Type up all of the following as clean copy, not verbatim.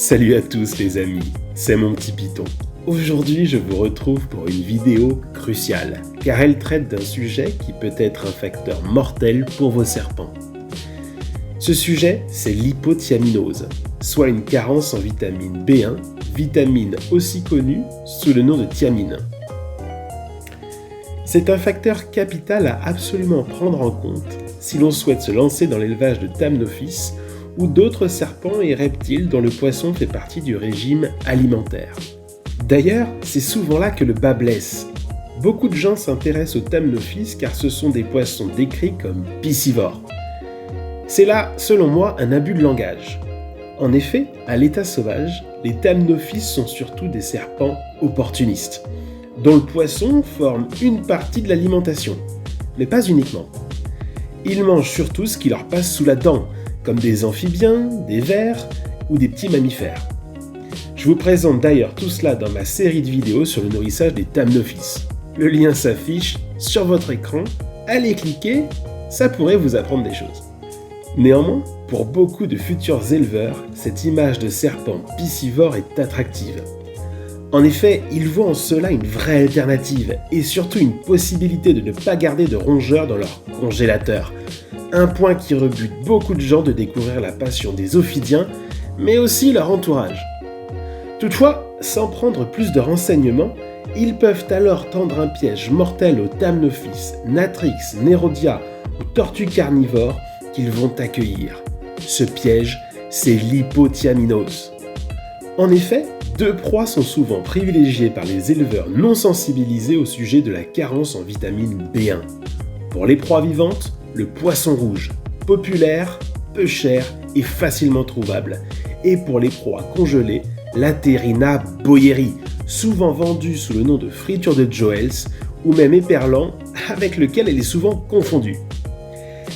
Salut à tous les amis, c'est mon petit Python. Aujourd'hui je vous retrouve pour une vidéo cruciale, car elle traite d'un sujet qui peut être un facteur mortel pour vos serpents. Ce sujet, c'est l'hypothiaminose, soit une carence en vitamine B1, vitamine aussi connue sous le nom de thiamine. C'est un facteur capital à absolument prendre en compte si l'on souhaite se lancer dans l'élevage de Thamnophis ou d'autres serpents et reptiles dont le poisson fait partie du régime alimentaire. D'ailleurs, c'est souvent là que le bât blesse. Beaucoup de gens s'intéressent aux Thamnophis car ce sont des poissons décrits comme piscivores. C'est là, selon moi, un abus de langage. En effet, à l'état sauvage, les Thamnophis sont surtout des serpents opportunistes, dont le poisson forme une partie de l'alimentation, mais pas uniquement. Ils mangent surtout ce qui leur passe sous la dent, comme des amphibiens, des vers ou des petits mammifères. Je vous présente d'ailleurs tout cela dans ma série de vidéos sur le nourrissage des Thamnophis. Le lien s'affiche sur votre écran, allez cliquer, ça pourrait vous apprendre des choses. Néanmoins, pour beaucoup de futurs éleveurs, cette image de serpent piscivore est attractive. En effet, ils voient en cela une vraie alternative et surtout une possibilité de ne pas garder de rongeurs dans leur congélateur. Un point qui rebute beaucoup de gens de découvrir la passion des ophidiens, mais aussi leur entourage. Toutefois, sans prendre plus de renseignements, ils peuvent alors tendre un piège mortel aux Thamnophis, Natrix, Nerodia ou tortues carnivores qu'ils vont accueillir. Ce piège, c'est l'hypothiaminose. En effet, deux proies sont souvent privilégiées par les éleveurs non sensibilisés au sujet de la carence en vitamine B1. Pour les proies vivantes, le poisson rouge, populaire, peu cher et facilement trouvable. Et pour les proies congelées, l'Aterina boyeri, souvent vendue sous le nom de friture de Joels ou même éperlan, avec lequel elle est souvent confondue.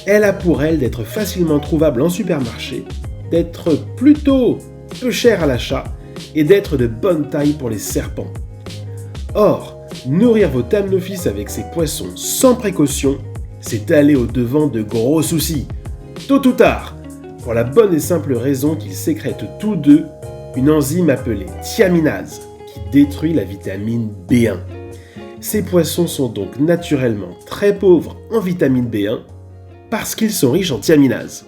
Elle a pour elle d'être facilement trouvable en supermarché, d'être plutôt peu chère à l'achat et d'être de bonne taille pour les serpents. Or, nourrir vos Thamnophis avec ces poissons sans précaution, c'est aller au-devant de gros soucis, tôt ou tard, pour la bonne et simple raison qu'ils sécrètent tous deux une enzyme appelée thiaminase, qui détruit la vitamine B1. Ces poissons sont donc naturellement très pauvres en vitamine B1, parce qu'ils sont riches en thiaminase.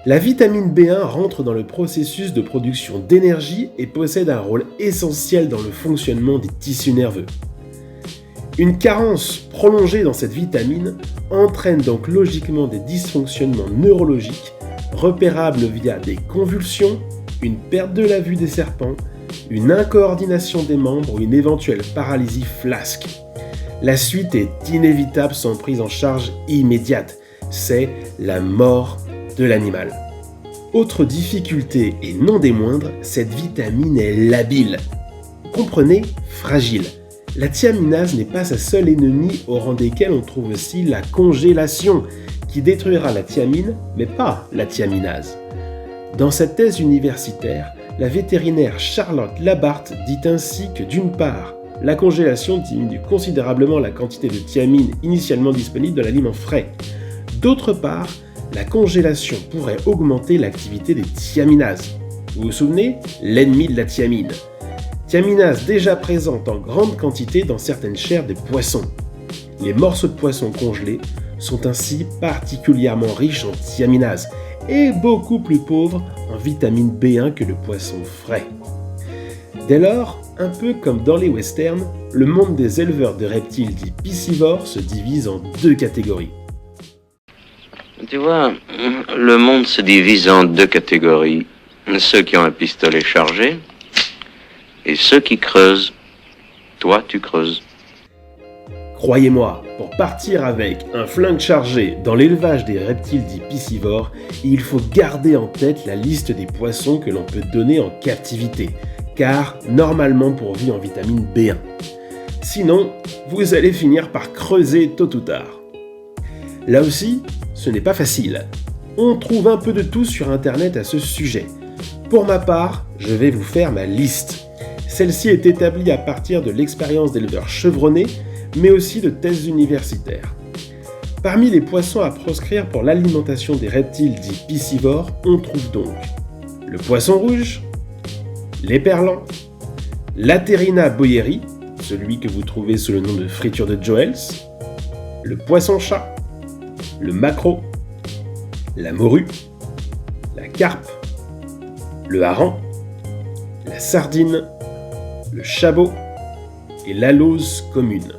La vitamine B1 rentre dans le processus de production d'énergie et possède un rôle essentiel dans le fonctionnement des tissus nerveux. Une carence prolongée dans cette vitamine entraîne donc logiquement des dysfonctionnements neurologiques repérables via des convulsions, une perte de la vue des serpents, une incoordination des membres ou une éventuelle paralysie flasque. La suite est inévitable sans prise en charge immédiate, c'est la mort de l'animal. Autre difficulté et non des moindres, cette vitamine est labile. Comprenez, fragile. La thiaminase n'est pas sa seule ennemie au rang desquels on trouve aussi la congélation, qui détruira la thiamine, mais pas la thiaminase. Dans sa thèse universitaire, la vétérinaire Charlotte Labarthe dit ainsi que d'une part, la congélation diminue considérablement la quantité de thiamine initialement disponible dans l'aliment frais. D'autre part, la congélation pourrait augmenter l'activité des thiaminases. Vous vous souvenez ? L'ennemi de la thiamine. Thiaminase déjà présente en grande quantité dans certaines chairs des poissons. Les morceaux de poisson congelés sont ainsi particulièrement riches en thiaminase et beaucoup plus pauvres en vitamine B1 que le poisson frais. Dès lors, un peu comme dans les westerns, le monde des éleveurs de reptiles dits piscivores se divise en deux catégories. Tu vois, le monde se divise en deux catégories. Ceux qui ont un pistolet chargé et ceux qui creusent. Toi, tu creuses. Croyez-moi, pour partir avec un flingue chargé dans l'élevage des reptiles dits piscivores, il faut garder en tête la liste des poissons que l'on peut donner en captivité, car normalement pourvus en vitamine B1. Sinon, vous allez finir par creuser tôt ou tard. Là aussi, ce n'est pas facile. On trouve un peu de tout sur internet à ce sujet. Pour ma part, je vais vous faire ma liste. Celle-ci est établie à partir de l'expérience d'éleveurs chevronnés, mais aussi de thèses universitaires. Parmi les poissons à proscrire pour l'alimentation des reptiles dits piscivores, on trouve donc le poisson rouge, l'éperlan, l'Aterina boyeri, celui que vous trouvez sous le nom de friture de Joels, le poisson-chat, le maquereau, la morue, la carpe, le hareng, la sardine, le chabot et l'alose commune.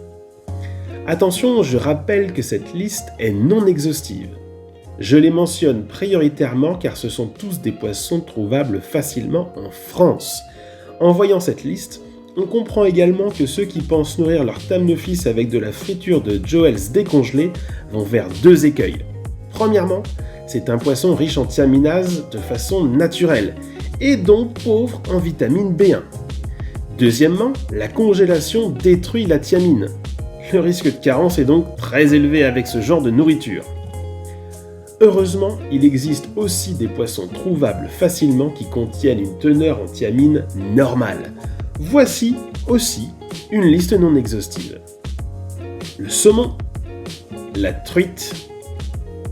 Attention, je rappelle que cette liste est non exhaustive. Je les mentionne prioritairement car ce sont tous des poissons trouvables facilement en France. En voyant cette liste, on comprend également que ceux qui pensent nourrir leur thamnophis avec de la friture de Joels décongelée vont vers deux écueils. Premièrement, c'est un poisson riche en thiaminase de façon naturelle et donc pauvre en vitamine B1. Deuxièmement, la congélation détruit la thiamine. Le risque de carence est donc très élevé avec ce genre de nourriture. Heureusement, il existe aussi des poissons trouvables facilement qui contiennent une teneur en thiamine normale. Voici aussi une liste non exhaustive. Le saumon, la truite,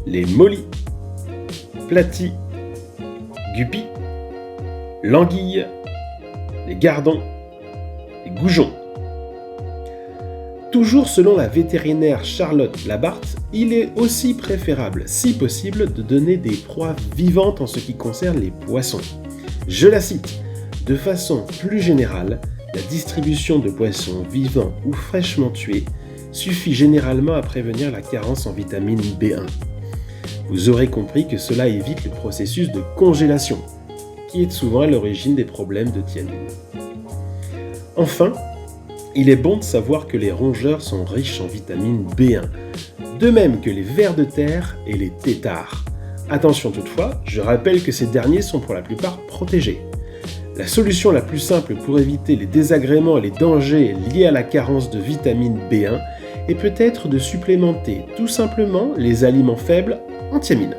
les mollies, platies, guppies, l'anguille, les gardons, les goujons. Toujours selon la vétérinaire Charlotte Labarthe, il est aussi préférable, si possible, de donner des proies vivantes en ce qui concerne les poissons. Je la cite, de façon plus générale, la distribution de poissons vivants ou fraîchement tués suffit généralement à prévenir la carence en vitamine B1. Vous aurez compris que cela évite le processus de congélation, qui est souvent à l'origine des problèmes de thiamine. Enfin, il est bon de savoir que les rongeurs sont riches en vitamine B1, de même que les vers de terre et les têtards. Attention toutefois, je rappelle que ces derniers sont pour la plupart protégés. La solution la plus simple pour éviter les désagréments et les dangers liés à la carence de vitamine B1 est peut-être de supplémenter tout simplement les aliments faibles en thiamine.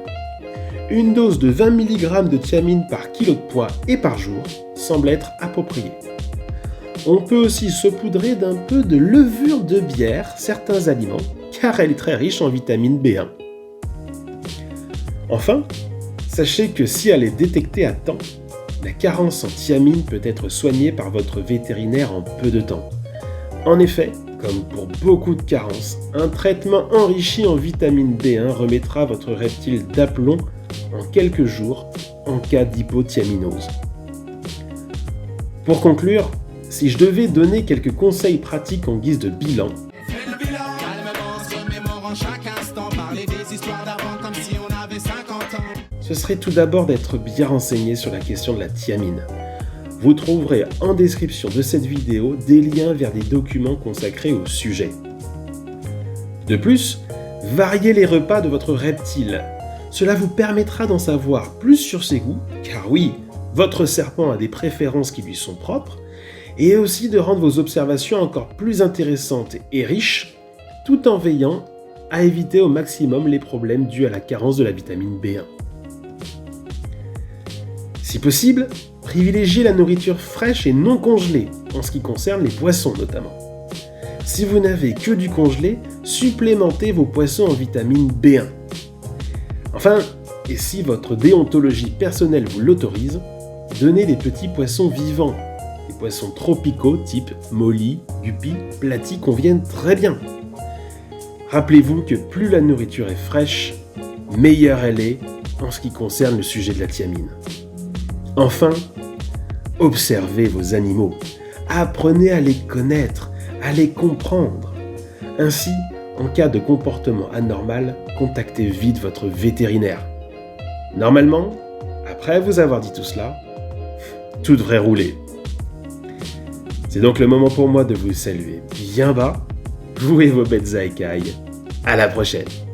Une dose de 20 mg de thiamine par kilo de poids et par jour semble être appropriée. On peut aussi saupoudrer d'un peu de levure de bière certains aliments, car elle est très riche en vitamine B1. Enfin, sachez que si elle est détectée à temps, la carence en thiamine peut être soignée par votre vétérinaire en peu de temps. En effet, comme pour beaucoup de carences, un traitement enrichi en vitamine B1 remettra votre reptile d'aplomb en quelques jours en cas d'hypothiaminose. Pour conclure, si je devais donner quelques conseils pratiques en guise de bilan, ce serait tout d'abord d'être bien renseigné sur la question de la thiamine. Vous trouverez en description de cette vidéo des liens vers des documents consacrés au sujet. De plus, variez les repas de votre reptile. Cela vous permettra d'en savoir plus sur ses goûts, car oui, votre serpent a des préférences qui lui sont propres, et aussi de rendre vos observations encore plus intéressantes et riches, tout en veillant à éviter au maximum les problèmes dus à la carence de la vitamine B1. Si possible, privilégiez la nourriture fraîche et non congelée, en ce qui concerne les poissons notamment. Si vous n'avez que du congelé, supplémentez vos poissons en vitamine B1. Enfin, et si votre déontologie personnelle vous l'autorise, donnez des petits poissons vivants. Les poissons tropicaux type molly, guppy, platy conviennent très bien. Rappelez-vous que plus la nourriture est fraîche, meilleure elle est en ce qui concerne le sujet de la thiamine. Enfin, observez vos animaux. Apprenez à les connaître, à les comprendre. Ainsi, en cas de comportement anormal, contactez vite votre vétérinaire. Normalement, après vous avoir dit tout cela, tout devrait rouler. C'est donc le moment pour moi de vous saluer bien bas, vous et vos bêtes à écailles. À la prochaine!